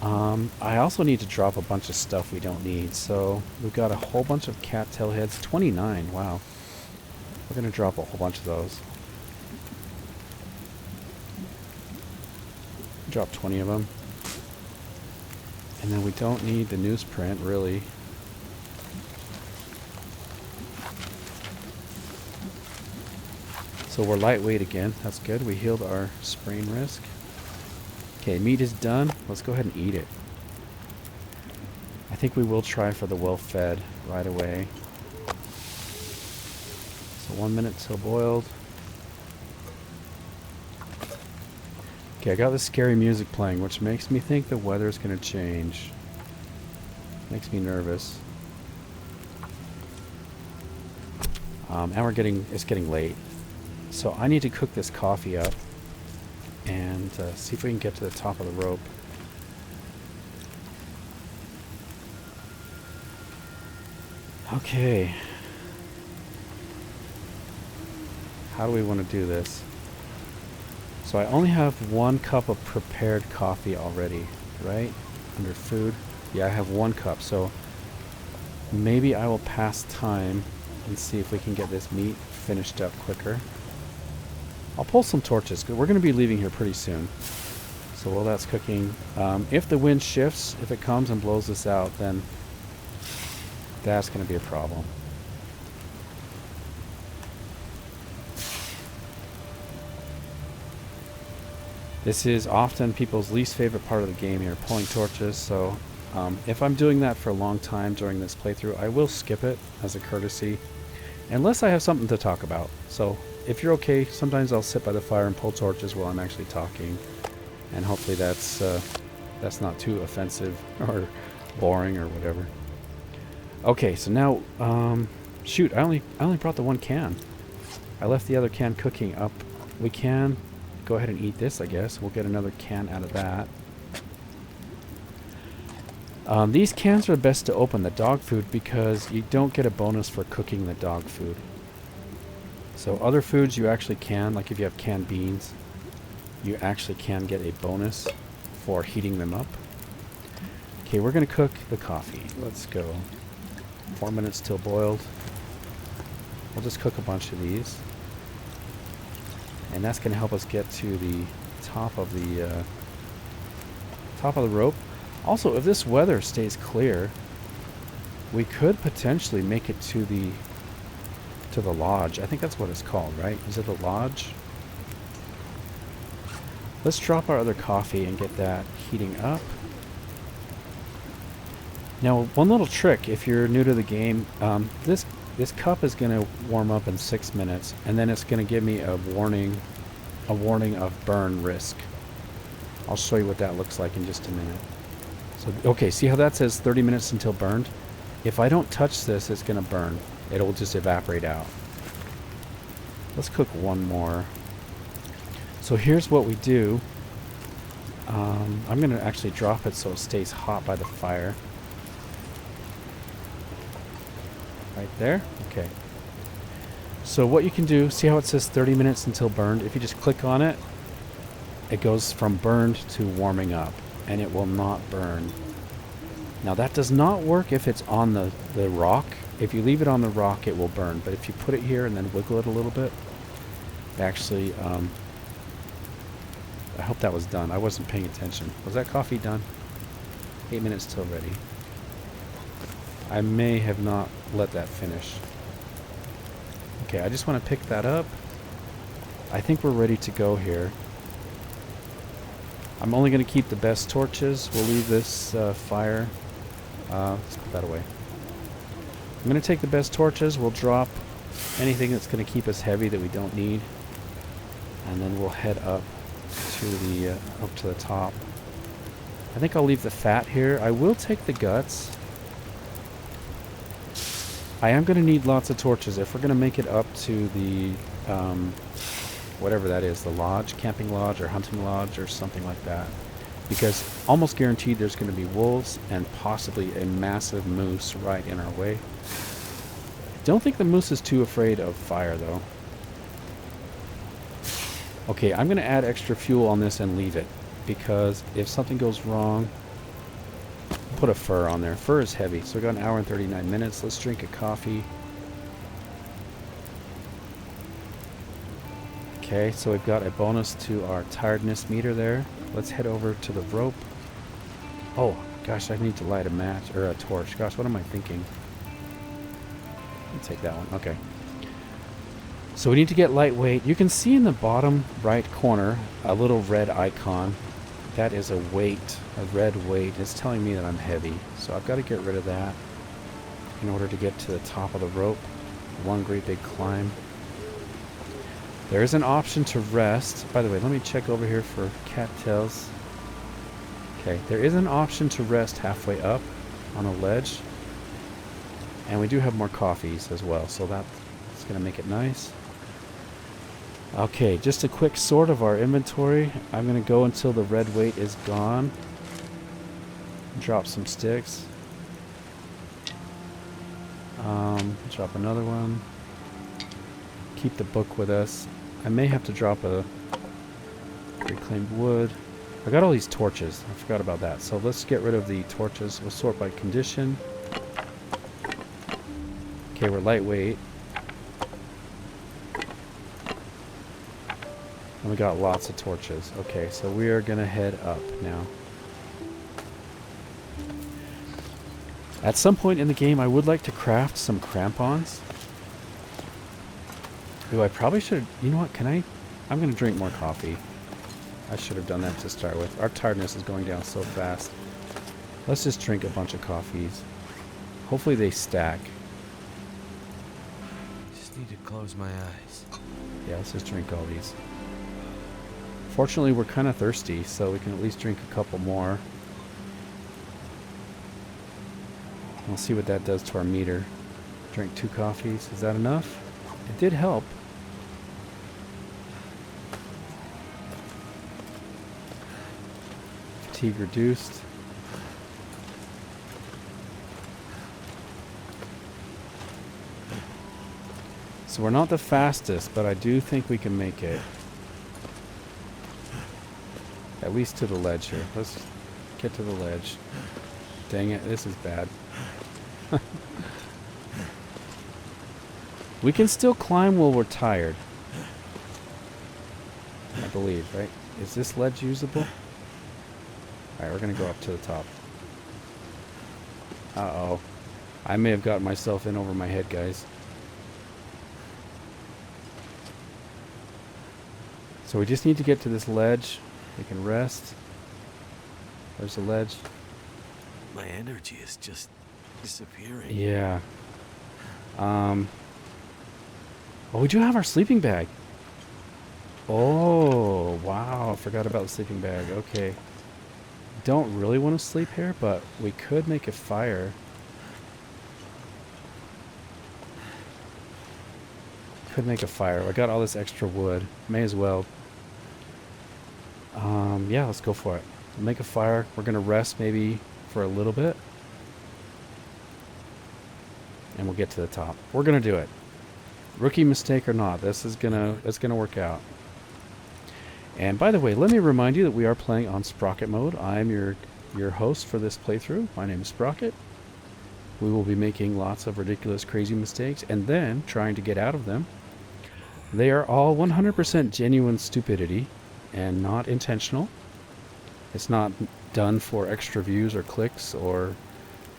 I also need to drop a bunch of stuff we don't need. So we've got a whole bunch of cattail heads. 29, wow. We're going to drop a whole bunch of those. Drop 20 of them. And then we don't need the newsprint, really. So we're lightweight again. That's good. We healed our sprain risk. Okay, meat is done. Let's go ahead and eat it. I think we will try for the well-fed right away. So 1 minute till boiled. Okay, I got this scary music playing, which makes me think the weather's going to change. Makes me nervous. And it's getting late. So I need to cook this coffee up and see if we can get to the top of the rope. Okay. How do we want to do this? So I only have 1 cup of prepared coffee already, right? Under food. Yeah, I have 1 cup. So maybe I will pass time and see if we can get this meat finished up quicker. I'll pull some torches, because we're going to be leaving here pretty soon. So while that's cooking, if the wind shifts, if it comes and blows us out, then that's going to be a problem. This is often people's least favorite part of the game here, pulling torches, so if I'm doing that for a long time during this playthrough, I will skip it as a courtesy, unless I have something to talk about. So if you're okay, sometimes I'll sit by the fire and pull torches while I'm actually talking, and hopefully that's not too offensive or boring or whatever. Okay, so now, shoot, I only brought the 1 can. I left the other can cooking up. We can go ahead and eat this, I guess. We'll get another can out of that. These cans are best to open, the dog food, because you don't get a bonus for cooking the dog food. So other foods you actually can, like if you have canned beans, you actually can get a bonus for heating them up. Okay, we're going to cook the coffee. Let's go. 4 minutes till boiled. We'll just cook a bunch of these. And that's going to help us get to the top of the rope. Also, if this weather stays clear, we could potentially make it to the lodge. I think that's what it's called, right? Is it the lodge? Let's drop our other coffee and get that heating up. Now, one little trick, if you're new to the game, this cup is going to warm up in 6 minutes, and then it's going to give me a warning of burn risk. I'll show you what that looks like in just a minute. So, okay, see how that says 30 minutes until burned? If I don't touch this, it's going to burn. It'll just evaporate out. Let's cook 1 more. So here's what we do. I'm going to actually drop it so it stays hot by the fire. Right there? Okay. So what you can do, see how it says 30 minutes until burned? If you just click on it, it goes from burned to warming up, and it will not burn. Now that does not work if it's on the rock. If you leave it on the rock, it will burn. But if you put it here and then wiggle it a little bit, actually, I hope that was done. I wasn't paying attention. Was that coffee done? 8 minutes till ready. I may have not let that finish. Okay, I just want to pick that up. I think we're ready to go here. I'm only going to keep the best torches. We'll leave this fire. Let's put that away. I'm going to take the best torches. We'll drop anything that's going to keep us heavy that we don't need. And then we'll head up to the top. I think I'll leave the fat here. I will take the guts. I am going to need lots of torches if we're going to make it up to the whatever that is, the lodge, camping lodge or hunting lodge or something like that, because almost guaranteed there's going to be wolves and possibly a massive moose right in our way. I don't think the moose is too afraid of fire though. Okay, I'm going to add extra fuel on this and leave it, because if something goes wrong, put a fur on there. Fur is heavy, so we got an hour and 39 minutes. Let's drink a coffee. Okay, so we've got a bonus to our tiredness meter there. Let's head over to the rope. Oh, gosh, I need to light a match, or a torch. Gosh, what am I thinking? I'll take that one. Okay. So we need to get lightweight. You can see in the bottom right corner a little red icon. That is a weight, a red weight. It's telling me that I'm heavy. So I've got to get rid of that in order to get to the top of the rope. One great big climb. There is an option to rest. By the way, let me check over here for cattails. Okay, there is an option to rest halfway up on a ledge. And we do have more coffees as well, so that's going to make it nice. Okay, just a quick sort of our inventory. I'm going to go until the red weight is gone. Drop some sticks. Drop another one. Keep the book with us. I may have to drop a reclaimed wood. I got all these torches. I forgot about that. So let's get rid of the torches. We'll sort by condition. Okay, we're lightweight. And we got lots of torches. Okay, so we are going to head up now. At some point in the game, I would like to craft some crampons. Ooh, I probably should... You know what? Can I... I'm going to drink more coffee. I should have done that to start with. Our tiredness is going down so fast. Let's just drink a bunch of coffees. Hopefully they stack. Just need to close my eyes. Yeah, let's just drink all these. Fortunately, we're kind of thirsty, so we can at least drink a couple more. We'll see what that does to our meter. Drink 2 coffees. Is that enough? It did help. Fatigue reduced. So we're not the fastest, but I do think we can make it. At least to the ledge here. Let's get to the ledge. Dang it, this is bad. We can still climb while we're tired. I believe, right? Is this ledge usable? Alright, we're going to go up to the top. Uh-oh. I may have gotten myself in over my head, guys. So we just need to get to this ledge. We can rest. There's the ledge. My energy is just disappearing. Yeah. Oh, we do have our sleeping bag. Oh, wow. I forgot about the sleeping bag. Okay. Don't really want to sleep here, but we could make a fire. Could make a fire. I got all this extra wood. May as well. Yeah, let's go for it. Make a fire. We're going to rest maybe for a little bit. And we'll get to the top. We're going to do it. Rookie mistake or not, it's gonna work out. And by the way, let me remind you that we are playing on Sprocket mode. I'm your host for this playthrough. My name is Sprocket. We will be making lots of ridiculous, crazy mistakes and then trying to get out of them. They are all 100% genuine stupidity and not intentional. It's not done for extra views or clicks or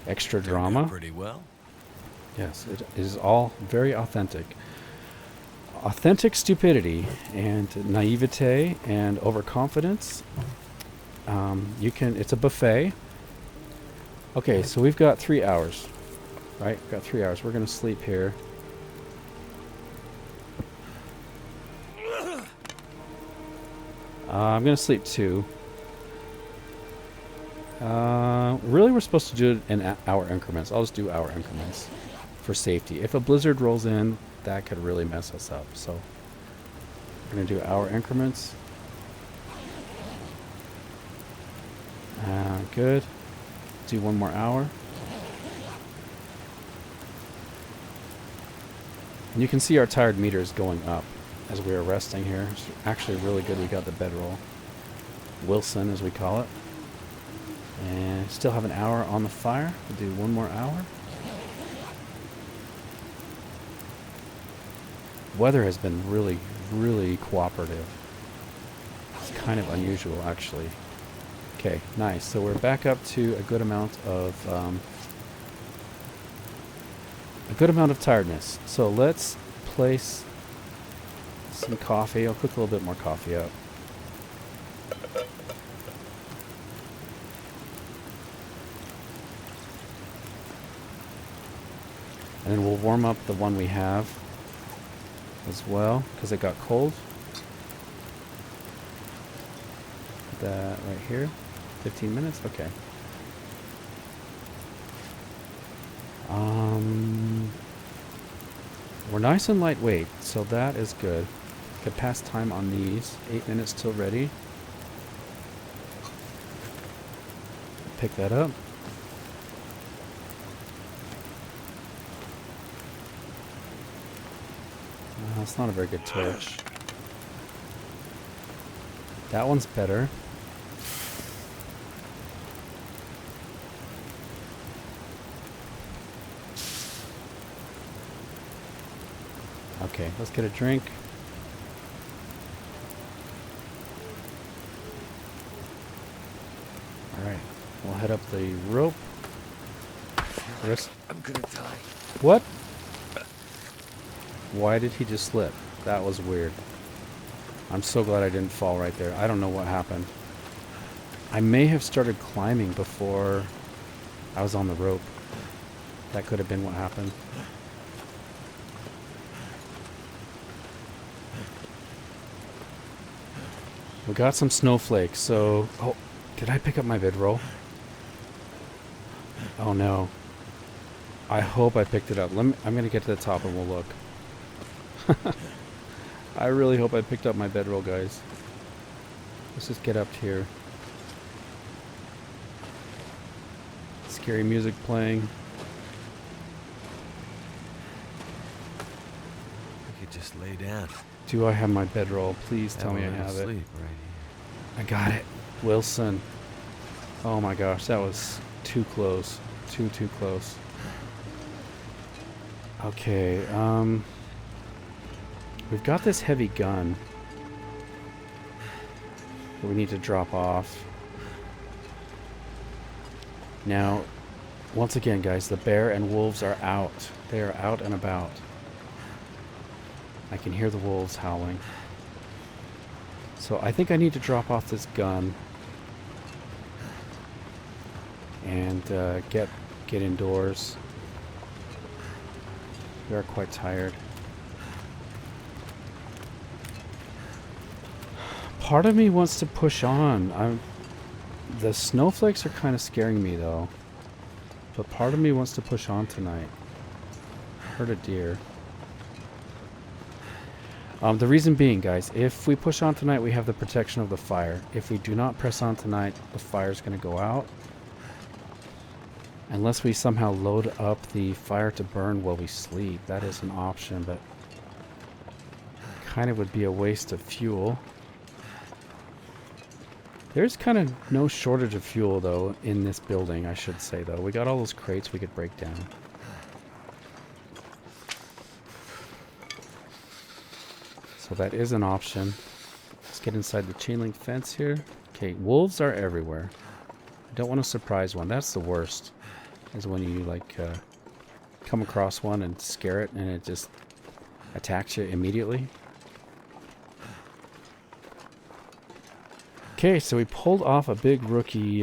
extra drama. Pretty well. Yes, it is all very authentic. Authentic stupidity and naivete and overconfidence. It's a buffet. Okay, so we've got 3 hours, right? We've got 3 hours. We're going to sleep here. I'm going to sleep 2. Really, we're supposed to do it in hour increments. I'll just do hour increments for safety. If a blizzard rolls in, that could really mess us up. So we're going to do hour increments. Good. Do 1 more hour. And you can see our tired meters going up as we are resting here. It's actually really good we got the bedroll. Wilson, as we call it. And still have an hour on the fire. We'll do one more hour. Weather has been really, really cooperative. It's kind of unusual, actually. Okay, nice. So we're back up to a good amount of tiredness. So let's place some coffee. I'll cook a little bit more coffee up. And then we'll warm up the one we have as well, because it got cold. That right here. 15 minutes? Okay. We're nice and lightweight, so that is good. Could pass time on these. 8 minutes till ready. Pick that up. That's not a very good torch. That one's better. Okay, let's get a drink. Alright, we'll head up the rope. I'm gonna die. What? Why did he just slip? That was weird. I'm so glad I didn't fall right there. I don't know what happened. I may have started climbing before I was on the rope. That could have been what happened. We got some snowflakes, so... Oh, did I pick up my bedroll? Oh no. I hope I picked it up. I'm going to get to the top and we'll look. I really hope I picked up my bedroll, guys. Let's just get up here. Scary music playing. I could just lay down. Do I have my bedroll? Please tell me I have it. Sleep right here. I got it. Wilson. Oh my gosh, that was too close. Too close. Okay, we've got this heavy gun that we need to drop off. Now, once again, guys, the bear and wolves are out. They are out and about. I can hear the wolves howling. So I think I need to drop off this gun and get indoors. We are quite tired. Part of me wants to push on. The snowflakes are kind of scaring me though. But part of me wants to push on tonight. Heard a deer. The reason being, guys, if we push on tonight, we have the protection of the fire. If we do not press on tonight, the fire's going to go out. Unless we somehow load up the fire to burn while we sleep. That is an option, but kind of would be a waste of fuel. There's kind of no shortage of fuel, though, in this building, I should say, though. We got all those crates we could break down. So that is an option. Let's get inside the chain link fence here. Okay, wolves are everywhere. I don't want to surprise one. That's the worst. Is when you, like, come across one and scare it and it just attacks you immediately. Okay, so we pulled off a big rookie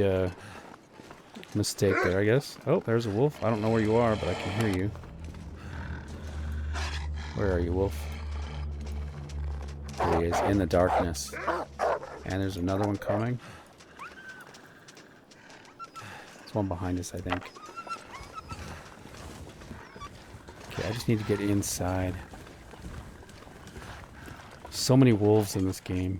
mistake there, I guess. Oh, there's a wolf. I don't know where you are, but I can hear you. Where are you, wolf? There he is, in the darkness. And there's another one coming. There's one behind us, I think. Okay, I just need to get inside. So many wolves in this game.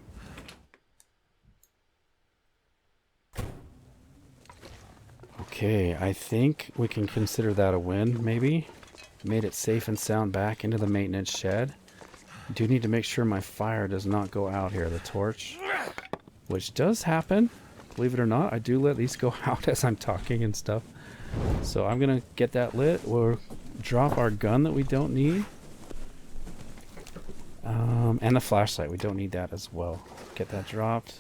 Okay, I think we can consider that a win, maybe. Made it safe and sound back into the maintenance shed. Do need to make sure my fire does not go out here, the torch. Which does happen. Believe it or not, I do let these go out as I'm talking and stuff. So I'm gonna get that lit. We'll drop our gun that we don't need. And the flashlight, we don't need that as well. Get that dropped.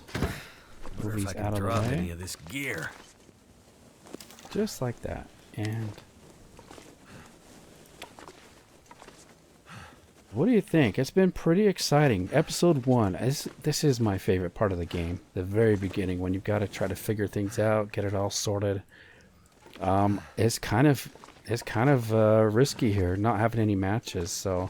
Move these out of the way. Any of this gear. Just like that. And what do you think? It's been pretty exciting. Episode 1. This is my favorite part of the game. The very beginning, when you've got to try to figure things out, get it all sorted. It's kind of risky here, not having any matches. So,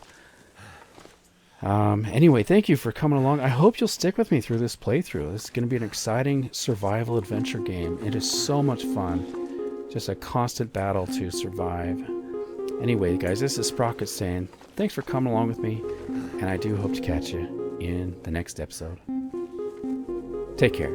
anyway, thank you for coming along. I hope you'll stick with me through this playthrough. This is going to be an exciting survival adventure game. It is so much fun. Just a constant battle to survive. Anyway, guys, this is Sprocket saying thanks for coming along with me, and I do hope to catch you in the next episode. Take care.